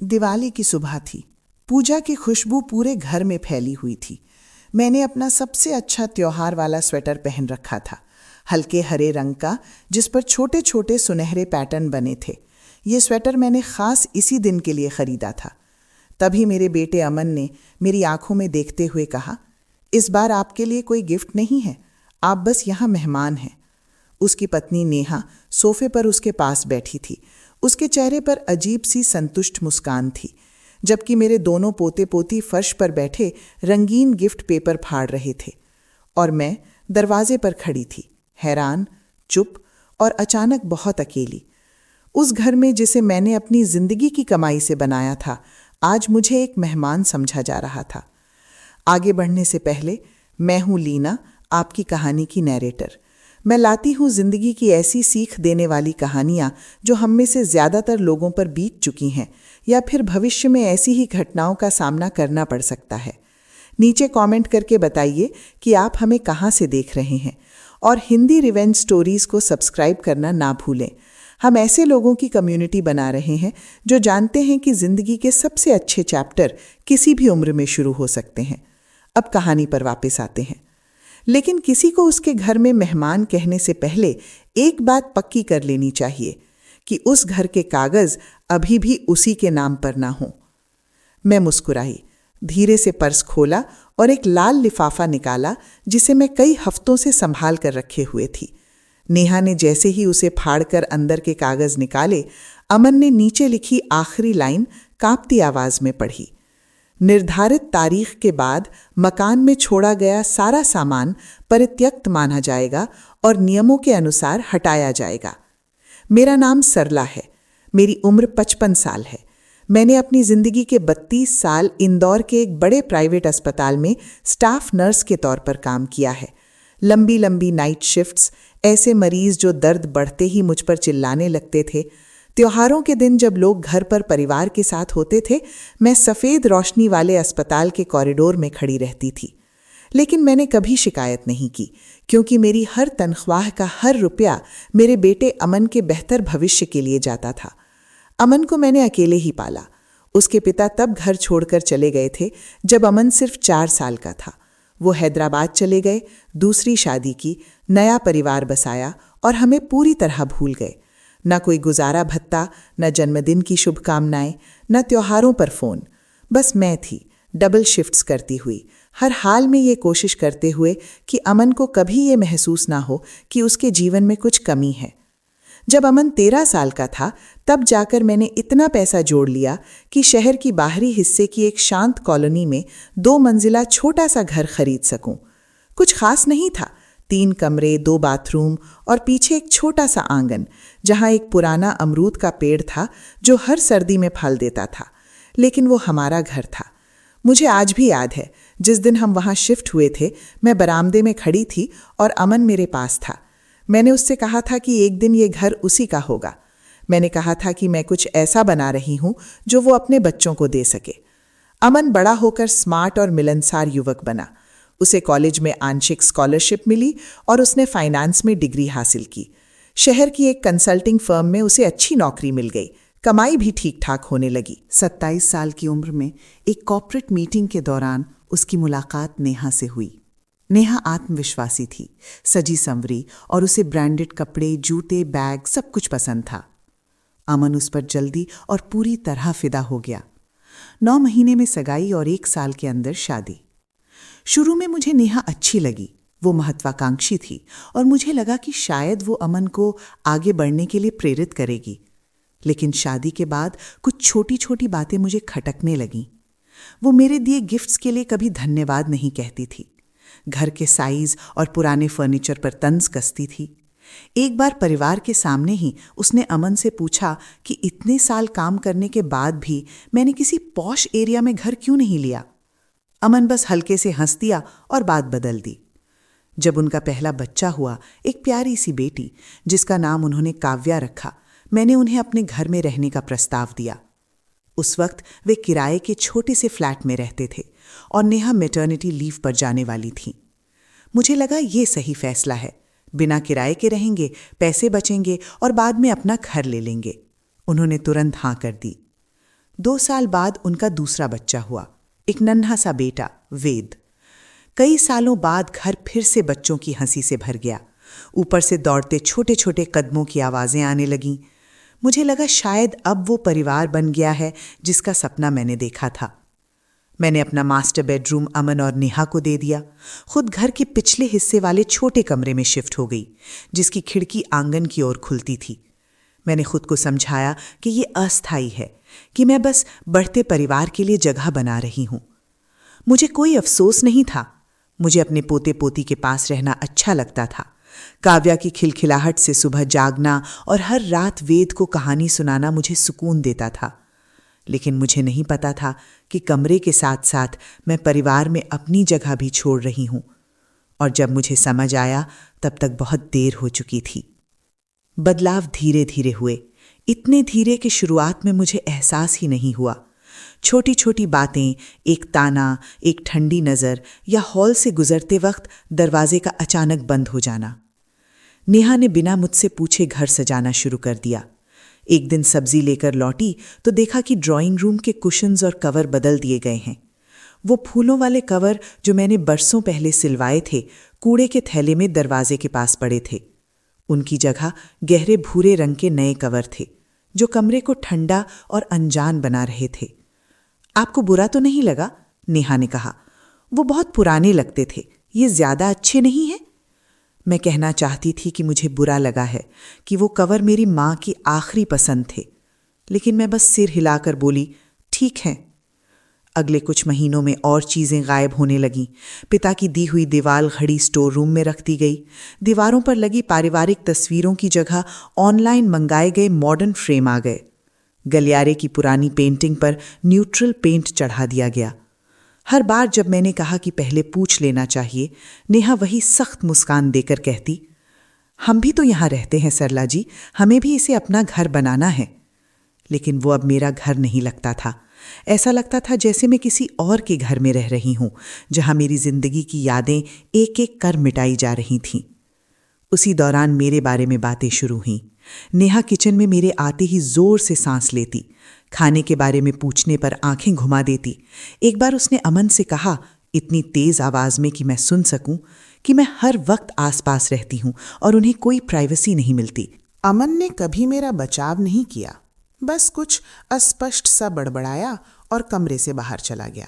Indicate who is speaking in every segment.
Speaker 1: दिवाली की सुबह थी। पूजा की खुशबू पूरे घर में फैली हुई थी। मैंने अपना सबसे अच्छा त्योहार वाला स्वेटर पहन रखा था, हल्के हरे रंग का, जिस पर छोटे छोटे सुनहरे पैटर्न बने थे। ये स्वेटर मैंने खास इसी दिन के लिए खरीदा था। तभी मेरे बेटे अमन ने मेरी आंखों में देखते हुए कहा, इस बार आपके लिए कोई गिफ्ट नहीं है, आप बस यहाँ मेहमान हैं। उसकी पत्नी नेहा सोफे पर उसके पास बैठी थी। उसके चेहरे पर अजीब सी संतुष्ट मुस्कान थी, जबकि मेरे दोनों पोते पोती फर्श पर बैठे रंगीन गिफ्ट पेपर फाड़ रहे थे। और मैं दरवाजे पर खड़ी थी, हैरान, चुप और अचानक बहुत अकेली। उस घर में जिसे मैंने अपनी जिंदगी की कमाई से बनाया था, आज मुझे एक मेहमान समझा जा रहा था। आगे बढ़ने से पहले, मैं हूं लीना, आपकी कहानी की नैरेटर। मैं लाती हूँ जिंदगी की ऐसी सीख देने वाली कहानियाँ जो हम में से ज़्यादातर लोगों पर बीत चुकी हैं, या फिर भविष्य में ऐसी ही घटनाओं का सामना करना पड़ सकता है। नीचे कमेंट करके बताइए कि आप हमें कहाँ से देख रहे हैं, और हिंदी रिवेंज स्टोरीज को सब्सक्राइब करना ना भूलें। हम ऐसे लोगों की कम्युनिटी बना रहे हैं जो जानते हैं कि जिंदगी के सबसे अच्छे चैप्टर किसी भी उम्र में शुरू हो सकते हैं। अब कहानी पर वापस आते हैं। लेकिन किसी को उसके घर में मेहमान कहने से पहले एक बात पक्की कर लेनी चाहिए कि उस घर के कागज अभी भी उसी के नाम पर ना हो। मैं मुस्कुराई, धीरे से पर्स खोला और एक लाल लिफाफा निकाला जिसे मैं कई हफ्तों से संभाल कर रखे हुए थी। नेहा ने जैसे ही उसे फाड़कर अंदर के कागज निकाले, अमन ने नीचे लिखी आखिरी लाइन कांपती आवाज में पढ़ी। निर्धारित तारीख के बाद मकान में छोड़ा गया सारा सामान परित्यक्त माना जाएगा और नियमों के अनुसार हटाया जाएगा। मेरा नाम सरला है। मेरी उम्र 55 साल है। मैंने अपनी जिंदगी के 32 साल इंदौर के एक बड़े प्राइवेट अस्पताल में स्टाफ नर्स के तौर पर काम किया है। लंबी लंबी नाइट शिफ्ट्स, ऐसे मरीज जो दर्द बढ़ते ही मुझ पर चिल्लाने लगते थे। त्योहारों के दिन जब लोग घर पर परिवार के साथ होते थे, मैं सफ़ेद रोशनी वाले अस्पताल के कॉरिडोर में खड़ी रहती थी। लेकिन मैंने कभी शिकायत नहीं की, क्योंकि मेरी हर तनख्वाह का हर रुपया मेरे बेटे अमन के बेहतर भविष्य के लिए जाता था। अमन को मैंने अकेले ही पाला। उसके पिता तब घर छोड़कर चले गए थे जब अमन सिर्फ 4 साल का था। वो हैदराबाद चले गए, दूसरी शादी की, नया परिवार बसाया और हमें पूरी तरह भूल गए। न कोई गुजारा भत्ता, न जन्मदिन की शुभकामनाएं, न त्योहारों पर फोन। बस मैं थी, डबल शिफ्ट्स करती हुई, हर हाल में ये कोशिश करते हुए कि अमन को कभी ये महसूस ना हो कि उसके जीवन में कुछ कमी है। जब अमन 13 साल का था, तब जाकर मैंने इतना पैसा जोड़ लिया कि शहर की बाहरी हिस्से की एक शांत कॉलोनी में 2 मंजिला छोटा सा घर खरीद सकूं। कुछ खास नहीं था, 3 कमरे, 2 बाथरूम और पीछे एक छोटा सा आंगन, जहां एक पुराना अमरूद का पेड़ था जो हर सर्दी में फल देता था। लेकिन वो हमारा घर था। मुझे आज भी याद है, जिस दिन हम वहां शिफ्ट हुए थे, मैं बरामदे में खड़ी थी और अमन मेरे पास था। मैंने उससे कहा था कि एक दिन ये घर उसी का होगा। मैंने कहा था कि मैं कुछ ऐसा बना रही हूं जो वो अपने बच्चों को दे सके। अमन बड़ा होकर स्मार्ट और मिलनसार युवक बना। उसे कॉलेज में आंशिक स्कॉलरशिप मिली और उसने फाइनेंस में डिग्री हासिल की। शहर की एक कंसल्टिंग फर्म में उसे अच्छी नौकरी मिल गई, कमाई भी ठीक ठाक होने लगी। 27 साल की उम्र में एक कॉर्पोरेट मीटिंग के दौरान उसकी मुलाकात नेहा से हुई। नेहा आत्मविश्वासी थी, सजी संवरी, और उसे ब्रांडेड कपड़े, जूते, बैग सब कुछ पसंद था। अमन उस पर जल्दी और पूरी तरह फिदा हो गया। 9 महीने में सगाई और 1 साल के अंदर शादी। शुरू में मुझे नेहा अच्छी लगी। वो महत्वाकांक्षी थी और मुझे लगा कि शायद वो अमन को आगे बढ़ने के लिए प्रेरित करेगी। लेकिन शादी के बाद कुछ छोटी छोटी बातें मुझे खटकने लगीं। वो मेरे दिए गिफ्ट्स के लिए कभी धन्यवाद नहीं कहती थी। घर के साइज और पुराने फर्नीचर पर तंज कसती थी। एक बार परिवार के सामने ही उसने अमन से पूछा कि इतने साल काम करने के बाद भी मैंने किसी पॉश एरिया में घर क्यों नहीं लिया। अमन बस हल्के से हंस दिया और बात बदल दी। जब उनका पहला बच्चा हुआ, एक प्यारी सी बेटी जिसका नाम उन्होंने काव्या रखा, मैंने उन्हें अपने घर में रहने का प्रस्ताव दिया। उस वक्त वे किराए के छोटे से फ्लैट में रहते थे और नेहा मैटरनिटी लीव पर जाने वाली थी। मुझे लगा ये सही फैसला है। बिना किराए के रहेंगे, पैसे बचेंगे और बाद में अपना घर ले लेंगे। उन्होंने तुरंत हाँ कर दी। 2 साल बाद उनका दूसरा बच्चा हुआ, एक नन्हा सा बेटा वेद। कई सालों बाद घर फिर से बच्चों की हंसी से भर गया। ऊपर से दौड़ते छोटे छोटे कदमों की आवाजें आने लगीं। मुझे लगा शायद अब वो परिवार बन गया है जिसका सपना मैंने देखा था। मैंने अपना मास्टर बेडरूम अमन और नेहा को दे दिया। खुद घर के पिछले हिस्से वाले छोटे कमरे में शिफ्ट हो गई, जिसकी खिड़की आंगन की ओर खुलती थी। मैंने खुद को समझाया कि ये अस्थायी है, कि मैं बस बढ़ते परिवार के लिए जगह बना रही हूं। मुझे कोई अफसोस नहीं था। मुझे अपने पोते पोती के पास रहना अच्छा लगता था। काव्या की खिलखिलाहट से सुबह जागना और हर रात वेद को कहानी सुनाना मुझे सुकून देता था। लेकिन मुझे नहीं पता था कि कमरे के साथ साथ मैं परिवार में अपनी जगह भी छोड़ रही हूं। और जब मुझे समझ आया तब तक बहुत देर हो चुकी थी। बदलाव धीरे धीरे हुए, इतने धीरे कि शुरुआत में मुझे एहसास ही नहीं हुआ। छोटी छोटी बातें, एक ताना, एक ठंडी नज़र या हॉल से गुजरते वक्त दरवाजे का अचानक बंद हो जाना। नेहा ने बिना मुझसे पूछे घर सजाना शुरू कर दिया। एक दिन सब्जी लेकर लौटी तो देखा कि ड्राइंग रूम के कुशन्स और कवर बदल दिए गए हैं। वो फूलों वाले कवर जो मैंने बरसों पहले सिलवाए थे, कूड़े के थैले में दरवाजे के पास पड़े थे। उनकी जगह गहरे भूरे रंग के नए कवर थे, जो कमरे को ठंडा और अनजान बना रहे थे। आपको बुरा तो नहीं लगा? नेहा ने कहा। वो बहुत पुराने लगते थे, ये ज्यादा अच्छे नहीं हैं। मैं कहना चाहती थी कि मुझे बुरा लगा है कि वो कवर मेरी माँ की आखिरी पसंद थे, लेकिन मैं बस सिर हिलाकर बोली, ठीक है। अगले कुछ महीनों में और चीज़ें गायब होने लगीं। पिता की दी हुई दीवार घड़ी स्टोर रूम में रख दी गई। दीवारों पर लगी पारिवारिक तस्वीरों की जगह ऑनलाइन मंगाए गए मॉडर्न फ्रेम आ गए। गलियारे की पुरानी पेंटिंग पर न्यूट्रल पेंट चढ़ा दिया गया। हर बार जब मैंने कहा कि पहले पूछ लेना चाहिए, नेहा वही सख्त मुस्कान देकर कहती, हम भी तो यहाँ रहते हैं सरला जी, हमें भी इसे अपना घर बनाना है। लेकिन वो अब मेरा घर नहीं लगता था। ऐसा लगता था जैसे मैं किसी और के घर में रह रही हूं, जहां मेरी जिंदगी की यादें एक एक कर मिटाई जा रही थीं। उसी दौरान मेरे बारे में बातें शुरू हुईं। नेहा किचन में मेरे आते ही जोर से सांस लेती, खाने के बारे में पूछने पर आंखें घुमा देती। एक बार उसने अमन से कहा, इतनी तेज आवाज में कि मैं सुन सकूं, कि मैं हर वक्त आसपास रहती हूं और उन्हें कोई प्राइवेसी नहीं मिलती।
Speaker 2: अमन ने कभी मेरा बचाव नहीं किया, बस कुछ अस्पष्ट सा बड़बड़ाया और कमरे से बाहर चला गया।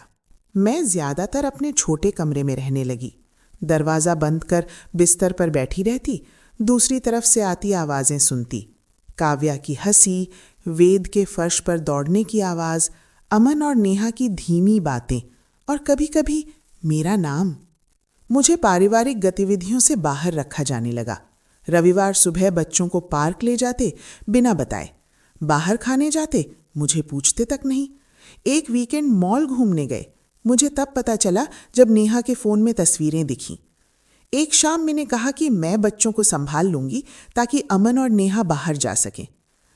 Speaker 2: मैं ज्यादातर अपने छोटे कमरे में रहने लगी। दरवाज़ा बंद कर बिस्तर पर बैठी रहती, दूसरी तरफ से आती आवाज़ें सुनती। काव्या की हंसी, वेद के फर्श पर दौड़ने की आवाज़, अमन और नेहा की धीमी बातें और कभी कभी मेरा नाम। मुझे पारिवारिक गतिविधियों से बाहर रखा जाने लगा। रविवार सुबह बच्चों को पार्क ले जाते बिना बताए, बाहर खाने जाते, मुझे पूछते तक नहीं। एक वीकेंड मॉल घूमने गए, मुझे तब पता चला जब नेहा के फ़ोन में तस्वीरें दिखीं। एक शाम मैंने कहा कि मैं बच्चों को संभाल लूंगी ताकि अमन और नेहा बाहर जा सकें।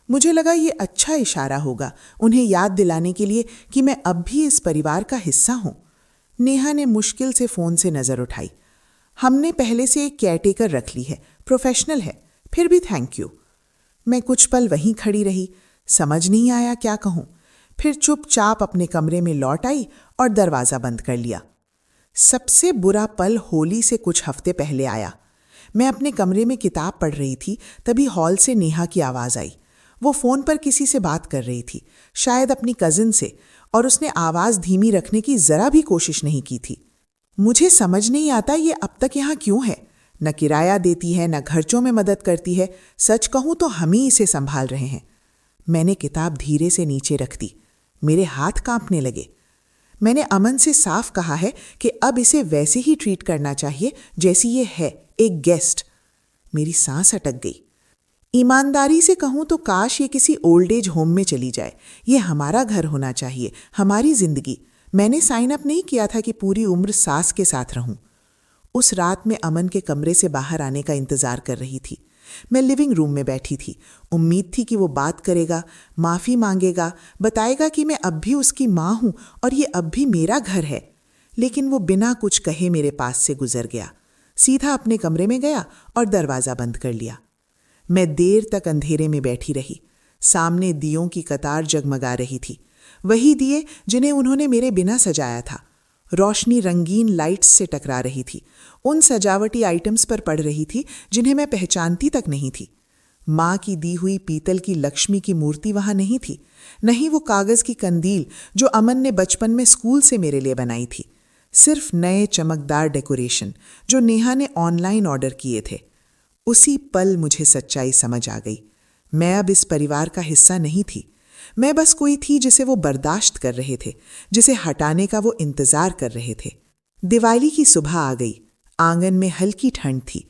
Speaker 2: मुझे लगा ये अच्छा इशारा होगा उन्हें याद दिलाने के लिए कि मैं अब भी इस परिवार का हिस्सा हूं। नेहा ने मुश्किल से फ़ोन से नज़र उठाई। हमने पहले से एक केयरटेकर रख ली है, प्रोफेशनल है, फिर भी थैंक यू। मैं कुछ पल वहीं खड़ी रही, समझ नहीं आया क्या कहूं। फिर चुपचाप अपने कमरे में लौट आई और दरवाज़ा बंद कर लिया। सबसे बुरा पल होली से कुछ हफ्ते पहले आया। मैं अपने कमरे में किताब पढ़ रही थी, तभी हॉल से नेहा की आवाज़ आई। वो फ़ोन पर किसी से बात कर रही थी, शायद अपनी कज़िन से, और उसने आवाज़ धीमी रखने की ज़रा भी कोशिश नहीं की थी। मुझे समझ नहीं आता ये अब तक यहाँ क्यों है। न किराया देती है, न खर्चों में मदद करती है। सच कहूँ तो हम ही इसे संभाल रहे हैं। मैंने किताब धीरे से नीचे रख दी। मेरे हाथ कांपने लगे। मैंने अमन से साफ कहा है कि अब इसे वैसे ही ट्रीट करना चाहिए जैसी ये है, एक गेस्ट। मेरी सांस अटक गई। ईमानदारी से कहूँ तो काश ये किसी ओल्ड एज होम में चली जाए। ये हमारा घर होना चाहिए, हमारी जिंदगी। मैंने साइन अप नहीं किया था कि पूरी उम्र सास के साथ रहूं। उस रात में अमन के कमरे से बाहर आने का इंतजार कर रही थी। मैं लिविंग रूम में बैठी थी। उम्मीद थी कि वो बात करेगा, माफ़ी मांगेगा, बताएगा कि मैं अब भी उसकी माँ हूँ और ये अब भी मेरा घर है। लेकिन वो बिना कुछ कहे मेरे पास से गुजर गया, सीधा अपने कमरे में गया और दरवाज़ा बंद कर लिया। मैं देर तक अंधेरे में बैठी रही। सामने दियों की कतार जगमगा रही थी। वही दिए जिन्हें उन्होंने मेरे बिना सजाया था। रोशनी रंगीन लाइट्स से टकरा रही थी, उन सजावटी आइटम्स पर पड़ रही थी जिन्हें मैं पहचानती तक नहीं थी। माँ की दी हुई पीतल की लक्ष्मी की मूर्ति वहां नहीं थी, नहीं वो कागज की कंदील जो अमन ने बचपन में स्कूल से मेरे लिए बनाई थी। सिर्फ नए चमकदार डेकोरेशन जो नेहा ने ऑनलाइन ऑर्डर किए थे। उसी पल मुझे सच्चाई समझ आ गई। मैं अब इस परिवार का हिस्सा नहीं थी। मैं बस कोई थी जिसे वो बर्दाश्त कर रहे थे, जिसे हटाने का वो इंतजार कर रहे थे। दिवाली की सुबह आ गई। आंगन में हल्की ठंड थी।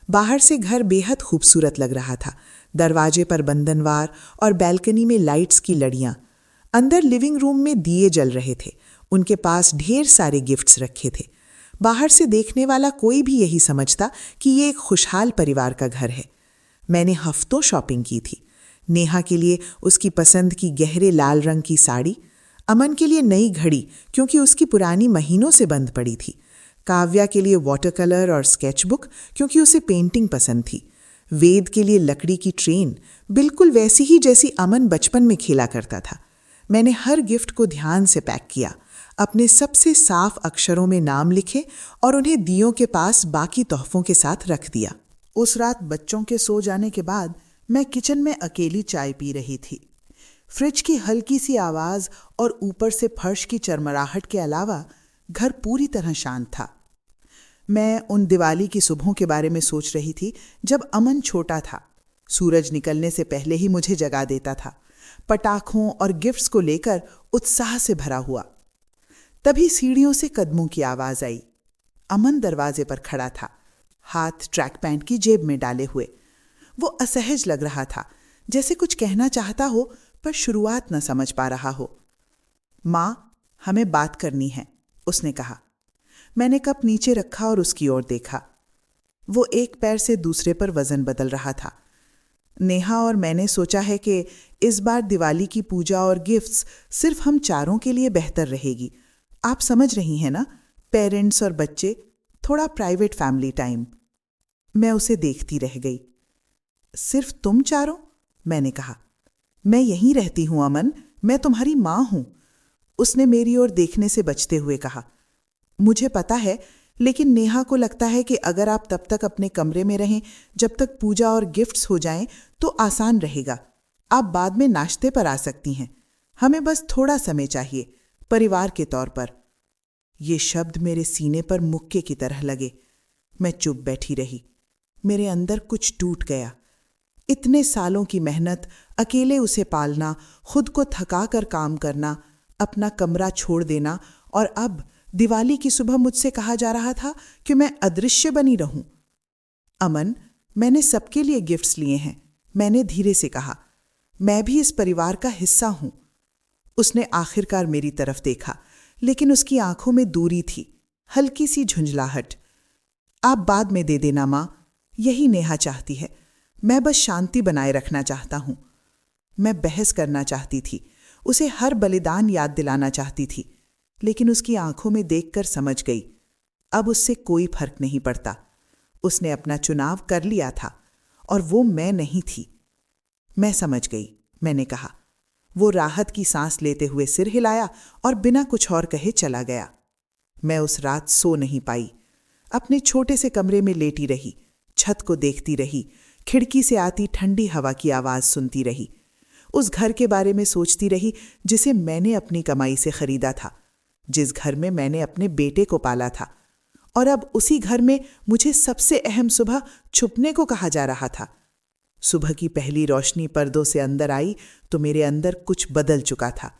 Speaker 2: बाहर से घर बेहद खूबसूरत लग रहा था। दरवाजे पर बंधनवार और बैल्कनी में लाइट्स की लड़ियां। अंदर लिविंग रूम में दिए जल रहे थे। उनके पास ढेर सारे गिफ्ट्स रखे थे। बाहर से देखने वाला कोई भी यही समझता कि ये एक खुशहाल परिवार का घर है। मैंने हफ्तों शॉपिंग की थी। नेहा के लिए उसकी पसंद की गहरे लाल रंग की साड़ी, अमन के लिए नई घड़ी क्योंकि उसकी पुरानी महीनों से बंद पड़ी थी, काव्या के लिए वाटर कलर और स्केचबुक क्योंकि उसे पेंटिंग पसंद थी, वेद के लिए लकड़ी की ट्रेन, बिल्कुल वैसी ही जैसी अमन बचपन में खेला करता था। मैंने हर गिफ्ट को ध्यान से पैक किया, अपने सबसे साफ अक्षरों में नाम लिखे और उन्हें दियों के पास बाकी तोहफों के साथ रख दिया। उस रात बच्चों के सो जाने के बाद मैं किचन में अकेली चाय पी रही थी। फ्रिज की हल्की सी आवाज और ऊपर से फर्श की चरमराहट के अलावा घर पूरी तरह शांत था। मैं उन दिवाली की सुबहों के बारे में सोच रही थी जब अमन छोटा था। सूरज निकलने से पहले ही मुझे जगा देता था, पटाखों और गिफ्ट्स को लेकर उत्साह से भरा हुआ। तभी सीढ़ियों से कदमों की आवाज आई। अमन दरवाजे पर खड़ा था, हाथ ट्रैक पैंट की जेब में डाले हुए। वो असहज लग रहा था, जैसे कुछ कहना चाहता हो पर शुरुआत न समझ पा रहा हो। माँ, हमें बात करनी है, उसने कहा। मैंने कप नीचे रखा और उसकी ओर देखा। वो एक पैर से दूसरे पर वजन बदल रहा था। नेहा और मैंने सोचा है कि इस बार दिवाली की पूजा और गिफ्ट्स सिर्फ हम चारों के लिए बेहतर रहेगी। आप समझ रही हैं ना, पेरेंट्स और बच्चे, थोड़ा प्राइवेट फैमिली टाइम। मैं उसे देखती रह गई। सिर्फ तुम चारों? मैंने कहा। मैं यहीं रहती हूं अमन, मैं तुम्हारी माँ हूं, उसने मेरी ओर देखने से बचते हुए कहा। मुझे पता है, लेकिन नेहा को लगता है कि अगर आप तब तक अपने कमरे में रहें जब तक पूजा और गिफ्ट्स हो जाएं तो आसान रहेगा। आप बाद में नाश्ते पर आ सकती हैं। हमें बस थोड़ा समय चाहिए, परिवार के तौर पर। ये शब्द मेरे सीने पर मुक्के की तरह लगे। मैं चुप बैठी रही। मेरे अंदर कुछ टूट गया। इतने सालों की मेहनत, अकेले उसे पालना, खुद को थका कर काम करना, अपना कमरा छोड़ देना, और अब दिवाली की सुबह मुझसे कहा जा रहा था कि मैं अदृश्य बनी रहूं। अमन, मैंने सबके लिए गिफ्ट्स लिए हैं, मैंने धीरे से कहा। मैं भी इस परिवार का हिस्सा हूं। उसने आखिरकार मेरी तरफ देखा, लेकिन उसकी आंखों में दूरी थी, हल्की सी झुंझलाहट। आप बाद में दे देना माँ, यही नेहा चाहती है। मैं बस शांति बनाए रखना चाहता हूं। मैं बहस करना चाहती थी, उसे हर बलिदान याद दिलाना चाहती थी, लेकिन उसकी आंखों में देखकर समझ गई, अब उससे कोई फर्क नहीं पड़ता। उसने अपना चुनाव कर लिया था और वो मैं नहीं थी। मैं समझ गई, मैंने कहा। वो राहत की सांस लेते हुए सिर हिलाया और बिना कुछ और कहे चला गया। मैं उस रात सो नहीं पाई। अपने छोटे से कमरे में लेटी रही, छत को देखती रही, खिड़की से आती ठंडी हवा की आवाज सुनती रही। उस घर के बारे में सोचती रही जिसे मैंने अपनी कमाई से खरीदा था, जिस घर में मैंने अपने बेटे को पाला था, और अब उसी घर में मुझे सबसे अहम सुबह छुपने को कहा जा रहा था। सुबह की पहली रोशनी पर्दों से अंदर आई तो मेरे अंदर कुछ बदल चुका था।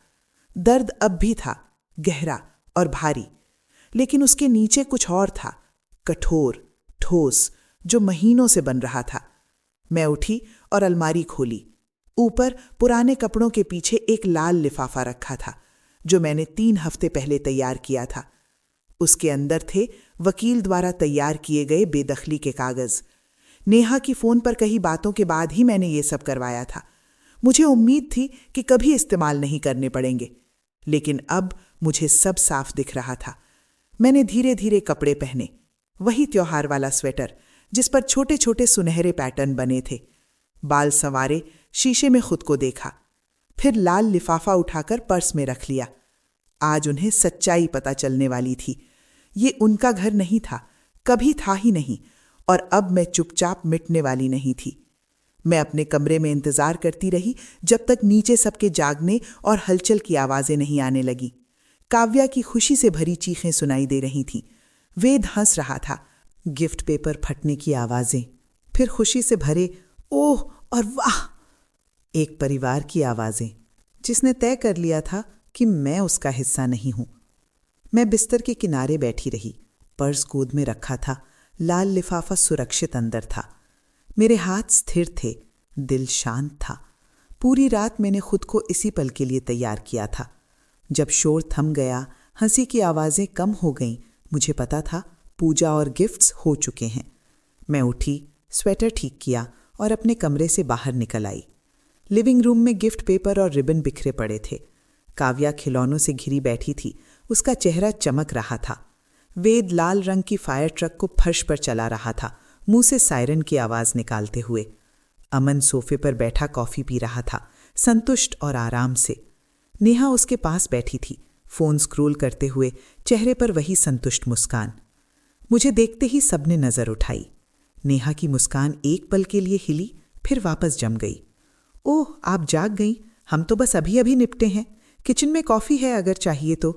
Speaker 2: दर्द अब भी था, गहरा और भारी, लेकिन उसके नीचे कुछ और था, कठोर, ठोस, जो महीनों से बन रहा था। मैं उठी और अलमारी खोली। ऊपर पुराने कपड़ों के पीछे एक लाल लिफाफा रखा था, जो मैंने 3 हफ्ते पहले तैयार किया था। उसके अंदर थे वकील द्वारा तैयार किए गए बेदखली के कागज। नेहा की फोन पर कही बातों के बाद ही मैंने ये सब करवाया था। मुझे उम्मीद थी कि कभी इस्तेमाल नहीं करने पड़ेंगे, लेकिन अब मुझे सब साफ दिख रहा था। मैंने धीरे धीरे कपड़े पहने, वही त्योहार वाला स्वेटर जिस पर छोटे छोटे सुनहरे पैटर्न बने थे। बाल संवारे, शीशे में खुद को देखा।
Speaker 1: फिर लाल लिफाफा उठाकर पर्स में रख लिया। आज उन्हें सच्चाई पता चलने वाली थी। ये उनका घर नहीं था, कभी था ही नहीं, और अब मैं चुपचाप मिटने वाली नहीं थी। मैं अपने कमरे में इंतजार करती रही जब तक नीचे सबके जागने और हलचल की आवाजें नहीं आने लगी। काव्या की खुशी से भरी चीखें सुनाई दे रही थीं। वेद हंस रहा था। गिफ्ट पेपर फटने की आवाजें, फिर खुशी से भरे ओह और वाह। एक परिवार की आवाजें जिसने तय कर लिया था कि मैं उसका हिस्सा नहीं हूं। मैं बिस्तर के किनारे बैठी रही, पर्स गोद में रखा था, लाल लिफाफा सुरक्षित अंदर था। मेरे हाथ स्थिर थे, दिल शांत था। पूरी रात मैंने खुद को इसी पल के लिए तैयार किया था। जब शोर थम गया, हंसी की आवाजें कम हो गईं, मुझे पता था पूजा और गिफ्ट्स हो चुके हैं। मैं उठी, स्वेटर ठीक किया और अपने कमरे से बाहर निकल आई। लिविंग रूम में गिफ्ट पेपर और रिबन बिखरे पड़े थे। काव्या खिलौनों से घिरी बैठी थी, उसका चेहरा चमक रहा था। वेद लाल रंग की फायर ट्रक को फर्श पर चला रहा था, मुंह से सायरन की आवाज निकालते हुए। अमन सोफे पर बैठा कॉफी पी रहा था, संतुष्ट और आराम से। नेहा उसके पास बैठी थी, फोन स्क्रॉल करते हुए, चेहरे पर वही संतुष्ट मुस्कान। मुझे देखते ही सबने नजर उठाई। नेहा की मुस्कान एक पल के लिए हिली, फिर वापस जम गई। ओह, आप जाग गई? हम तो बस अभी अभी निपटे हैं। किचन में कॉफी है अगर चाहिए तो।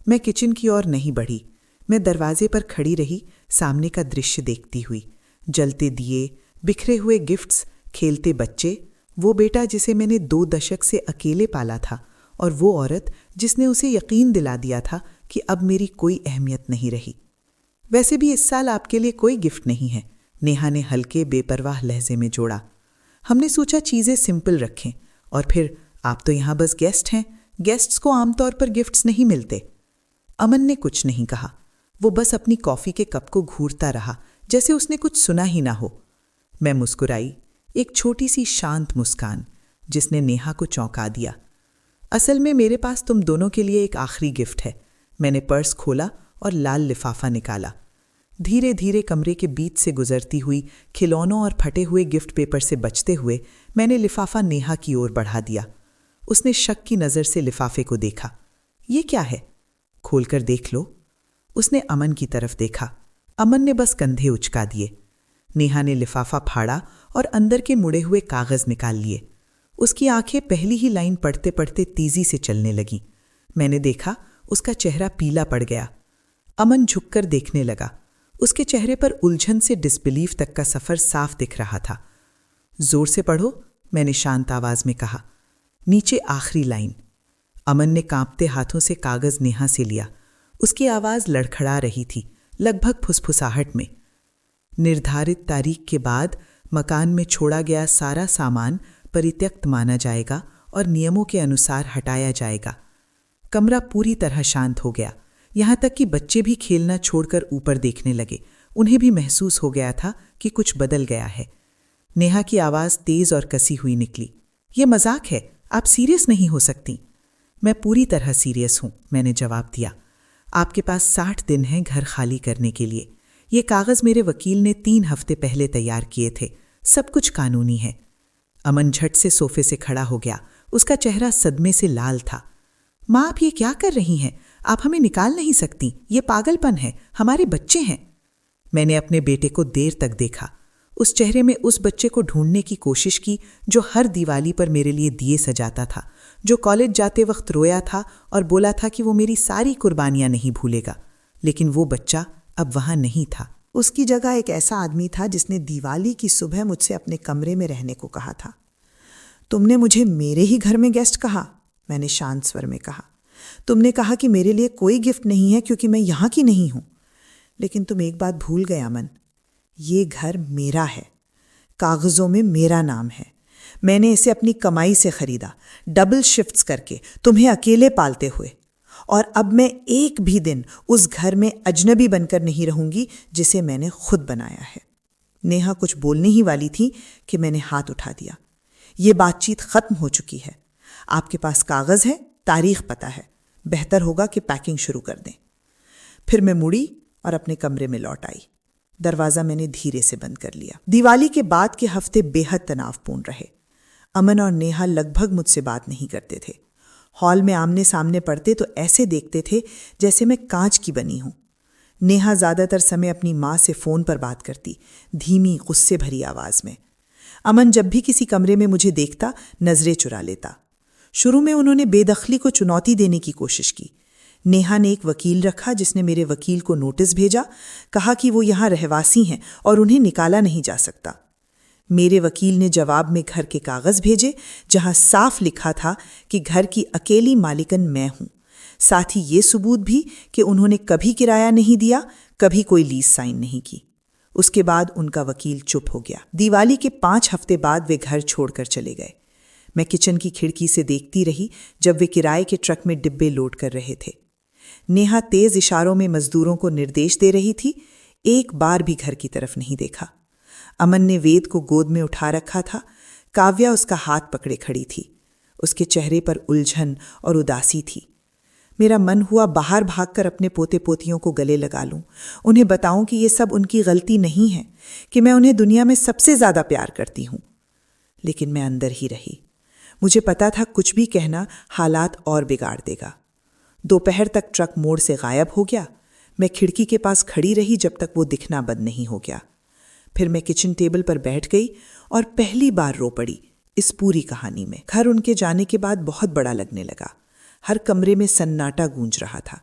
Speaker 1: मैं किचन की ओर नहीं बढ़ी। मैं दरवाजे पर खड़ी रही, सामने का दृश्य देखती हुई। जलते दिए, बिखरे हुए गिफ्ट्स, खेलते बच्चे, वो बेटा जिसे मैंने 2 दशक से अकेले पाला था, और वो औरत जिसने उसे यकीन दिला दिया था कि अब मेरी कोई अहमियत नहीं रही। वैसे भी इस साल आपके लिए कोई गिफ्ट नहीं है, नेहा ने हल्के बेपरवाह लहजे में जोड़ा। हमने सोचा चीजें सिंपल रखें, और फिर आप तो यहां बस गेस्ट हैं, गेस्ट्स को आमतौर पर गिफ्ट्स नहीं मिलते। अमन ने कुछ नहीं कहा, वो बस अपनी कॉफी के कप को घूरता रहा, जैसे उसने कुछ सुना ही ना हो। मैं मुस्कुराई, एक छोटी सी शांत मुस्कान जिसने नेहा को चौंका दिया। असल में मेरे पास तुम दोनों के लिए एक आखिरी गिफ्ट है। मैंने पर्स खोला और लाल लिफाफा निकाला। धीरे धीरे कमरे के बीच से गुजरती हुई, खिलौनों और फटे हुए गिफ्ट पेपर से बचते हुए, मैंने लिफाफा नेहा की ओर बढ़ा दिया। उसने शक की नज़र से लिफाफे को देखा। ये क्या है? खोलकर देख लो। उसने अमन की तरफ देखा। अमन ने बस कंधे उचका दिए। नेहा ने लिफाफा फाड़ा और अंदर के मुड़े हुए कागज निकाल लिए। उसकी आंखें पहली ही लाइन पढ़ते पढ़ते तेजी से चलने लगीं। मैंने देखा उसका चेहरा पीला पड़ गया। अमन झुककर देखने लगा। उसके चेहरे पर उलझन से डिसबिलीफ तक का सफर साफ दिख रहा था। जोर से पढ़ो, मैंने शांत आवाज में कहा। नीचे आखिरी लाइन। अमन ने कांपते हाथों से कागज नेहा से लिया। उसकी आवाज लड़खड़ा रही थी, लगभग फुसफुसाहट में। निर्धारित तारीख के बाद मकान में छोड़ा गया सारा सामान परित्यक्त माना जाएगा और नियमों के अनुसार हटाया जाएगा। कमरा पूरी तरह शांत हो गया, यहां तक कि बच्चे भी खेलना छोड़कर ऊपर देखने लगे। उन्हें भी महसूस हो गया था कि कुछ बदल गया है। नेहा की आवाज तेज और कसी हुई निकली। यह मजाक है, आप सीरियस नहीं हो सकती। मैं पूरी तरह सीरियस हूं, मैंने जवाब दिया। आपके पास 60 दिन हैं घर खाली करने के लिए। ये कागज मेरे वकील ने 3 हफ्ते पहले तैयार किए थे। सब कुछ कानूनी है। अमन झट से सोफे से खड़ा हो गया। उसका चेहरा सदमे से लाल था। माँ, आप ये क्या कर रही हैं? आप हमें निकाल नहीं सकती। ये पागलपन है, हमारे बच्चे हैं। मैंने अपने बेटे को देर तक देखा। उस चेहरे में उस बच्चे को ढूंढने की कोशिश की जो हर दिवाली पर मेरे लिए दिए सजाता था, जो कॉलेज जाते वक्त रोया था और बोला था कि वो मेरी सारी कुर्बानियां नहीं भूलेगा। लेकिन वो बच्चा अब वहां नहीं था। उसकी जगह एक ऐसा आदमी था जिसने दिवाली की सुबह मुझसे अपने कमरे में रहने को कहा था। तुमने मुझे मेरे ही घर में गेस्ट कहा, मैंने शांत स्वर में कहा। तुमने कहा कि मेरे लिए कोई गिफ्ट नहीं है क्योंकि मैं यहाँ की नहीं हूं। लेकिन तुम एक बात भूल गए अमन, ये घर मेरा है, कागजों में मेरा नाम है। मैंने इसे अपनी कमाई से खरीदा, डबल शिफ्ट्स करके, तुम्हें अकेले पालते हुए। और अब मैं एक भी दिन उस घर में अजनबी बनकर नहीं रहूंगी जिसे मैंने खुद बनाया है। नेहा कुछ बोलने ही वाली थी कि मैंने हाथ उठा दिया। ये बातचीत खत्म हो चुकी है। आपके पास कागज है, तारीख पता है। बेहतर होगा कि पैकिंग शुरू कर दें। फिर मैं मुड़ी और अपने कमरे में लौट आई। दरवाजा मैंने धीरे से बंद कर लिया। दिवाली के बाद के हफ्ते बेहद तनावपूर्ण रहे। अमन और नेहा लगभग मुझसे बात नहीं करते थे। हॉल में आमने सामने पड़ते तो ऐसे देखते थे जैसे मैं कांच की बनी हूं। नेहा ज़्यादातर समय अपनी माँ से फ़ोन पर बात करती, धीमी गुस्से भरी आवाज़ में। अमन जब भी किसी कमरे में मुझे देखता, नज़रें चुरा लेता। शुरू में उन्होंने बेदखली को चुनौती देने की कोशिश की। नेहा ने एक वकील रखा जिसने मेरे वकील को नोटिस भेजा, कहा कि वो यहाँ रहवासी हैं और उन्हें निकाला नहीं जा सकता। मेरे वकील ने जवाब में घर के कागज़ भेजे जहाँ साफ लिखा था कि घर की अकेली मालिकन मैं हूँ। साथ ही ये सबूत भी कि उन्होंने कभी किराया नहीं दिया, कभी कोई लीज साइन नहीं की। उसके बाद उनका वकील चुप हो गया। दिवाली के 5 हफ्ते बाद वे घर छोड़कर चले गए। मैं किचन की खिड़की से देखती रही जब वे किराए के ट्रक में डिब्बे लोड कर रहे थे। नेहा तेज इशारों में मजदूरों को निर्देश दे रही थी, एक बार भी घर की तरफ नहीं देखा। अमन ने वेद को गोद में उठा रखा था। काव्या उसका हाथ पकड़े खड़ी थी। उसके चेहरे पर उलझन और उदासी थी। मेरा मन हुआ बाहर भागकर अपने पोते पोतियों को गले लगा लूं, उन्हें बताऊं कि ये सब उनकी गलती नहीं है, कि मैं उन्हें दुनिया में सबसे ज़्यादा प्यार करती हूं। लेकिन मैं अंदर ही रही। मुझे पता था कुछ भी कहना हालात और बिगाड़ देगा। दोपहर तक ट्रक मोड़ से गायब हो गया। मैं खिड़की के पास खड़ी रही जब तक वो दिखना बंद नहीं हो गया। फिर मैं किचन टेबल पर बैठ गई और पहली बार रो पड़ी इस पूरी कहानी में। घर उनके जाने के बाद बहुत बड़ा लगने लगा। हर कमरे में सन्नाटा गूंज रहा था।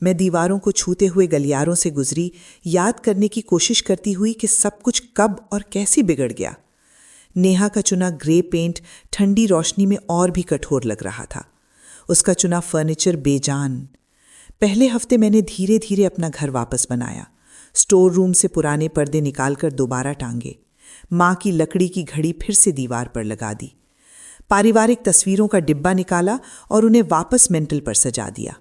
Speaker 1: मैं दीवारों को छूते हुए गलियारों से गुजरी, याद करने की कोशिश करती हुई कि सब कुछ कब और कैसे बिगड़ गया। नेहा का चुना ग्रे पेंट ठंडी रोशनी में और भी कठोर लग रहा था। उसका चुना फर्नीचर बेजान। पहले हफ्ते मैंने धीरे धीरे अपना घर वापस बनाया। स्टोर रूम से पुराने पर्दे निकालकर दोबारा टांगे। माँ की लकड़ी की घड़ी फिर से दीवार पर लगा दी। पारिवारिक तस्वीरों का डिब्बा निकाला और उन्हें वापस मेंटल पर सजा दिया।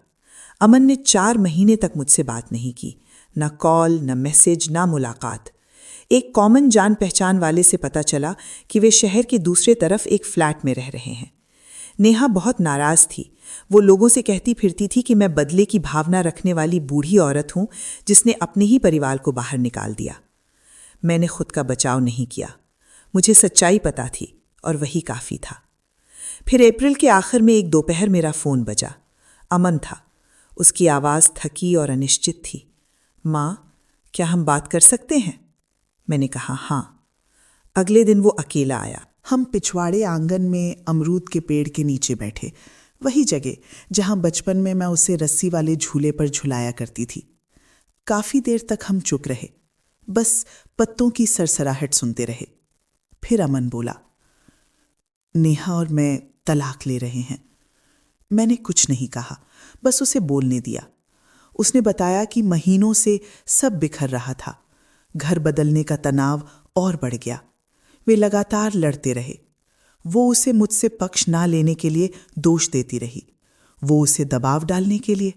Speaker 1: अमन ने 4 महीने तक मुझसे बात नहीं की, न कॉल, न मैसेज, न मुलाकात। एक कॉमन जान पहचान वाले से पता चला कि वे शहर के दूसरे तरफ एक फ्लैट में रह रहे हैं। नेहा बहुत नाराज थी। वो लोगों से कहती फिरती थी कि मैं बदले की भावना रखने वाली बूढ़ी औरत हूं जिसने अपने ही परिवार को बाहर निकाल दिया। मैंने खुद का बचाव नहीं किया। मुझे सच्चाई पता थी और वही काफ़ी था। फिर अप्रैल के आखिर में एक दोपहर मेरा फ़ोन बजा। अमन था। उसकी आवाज़ थकी और अनिश्चित थी। माँ, क्या हम बात कर सकते हैं? मैंने कहा हाँ। अगले दिन वो अकेला आया।
Speaker 2: हम पिछवाड़े आंगन में अमरूद के पेड़ के नीचे बैठे, वही जगह जहां बचपन में मैं उसे रस्सी वाले झूले पर झुलाया करती थी। काफी देर तक हम चुप रहे, बस पत्तों की सरसराहट सुनते रहे। फिर अमन बोला, नेहा और मैं तलाक ले रहे हैं। मैंने कुछ नहीं कहा, बस उसे बोलने दिया। उसने बताया कि महीनों से सब बिखर रहा था। घर बदलने का तनाव और बढ़ गया। वे लगातार लड़ते रहे। वो उसे मुझसे पक्ष ना लेने के लिए दोष देती रही, वो उसे दबाव डालने के लिए।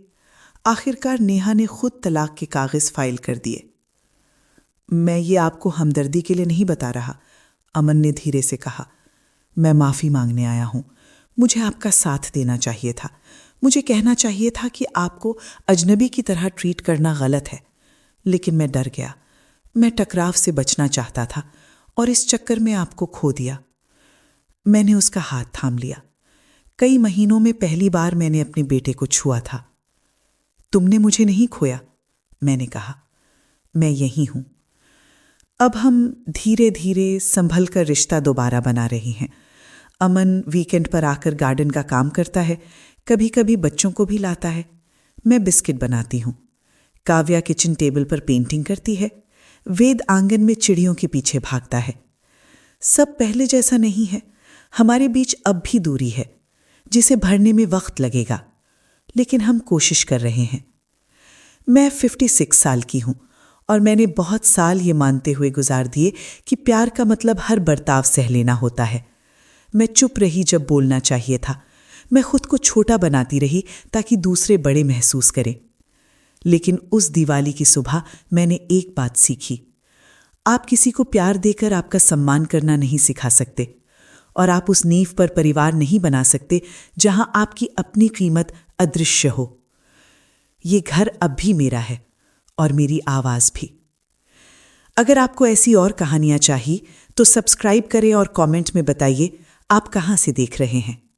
Speaker 2: आखिरकार नेहा ने खुद तलाक के कागज फाइल कर दिए। मैं ये आपको हमदर्दी के लिए नहीं बता रहा, अमन ने धीरे से कहा। मैं माफ़ी मांगने आया हूँ। मुझे आपका साथ देना चाहिए था। मुझे कहना चाहिए था कि आपको अजनबी की तरह ट्रीट करना गलत है, लेकिन मैं डर गया। मैं टकराव से बचना चाहता था और इस चक्कर में आपको खो दिया। मैंने उसका हाथ थाम लिया। कई महीनों में पहली बार मैंने अपने बेटे को छुआ था। तुमने मुझे नहीं खोया, मैंने कहा। मैं यही हूं। अब हम धीरे धीरे संभल कर रिश्ता दोबारा बना रहे हैं। अमन वीकेंड पर आकर गार्डन का काम करता है, कभी कभी बच्चों को भी लाता है। मैं बिस्किट बनाती हूँ। काव्या किचन टेबल पर पेंटिंग करती है। वेद आंगन में चिड़ियों के पीछे भागता है। सब पहले जैसा नहीं है। हमारे बीच अब भी दूरी है, जिसे भरने में वक्त लगेगा, लेकिन हम कोशिश कर रहे हैं। मैं 56 साल की हूं और मैंने बहुत साल ये मानते हुए गुजार दिए कि प्यार का मतलब हर बर्ताव सह लेना होता है। मैं चुप रही जब बोलना चाहिए था। मैं खुद को छोटा बनाती रही ताकि दूसरे बड़े महसूस करें। लेकिन उस दिवाली की सुबह मैंने एक बात सीखी। आप किसी को प्यार देकर आपका सम्मान करना नहीं सिखा सकते, और आप उस नींव पर परिवार नहीं बना सकते जहां आपकी अपनी कीमत अदृश्य हो। ये घर अब भी मेरा है और मेरी आवाज़ भी। अगर आपको ऐसी और कहानियां चाहिए तो सब्सक्राइब करें और कमेंट में बताइए
Speaker 3: आप कहाँ से देख रहे हैं?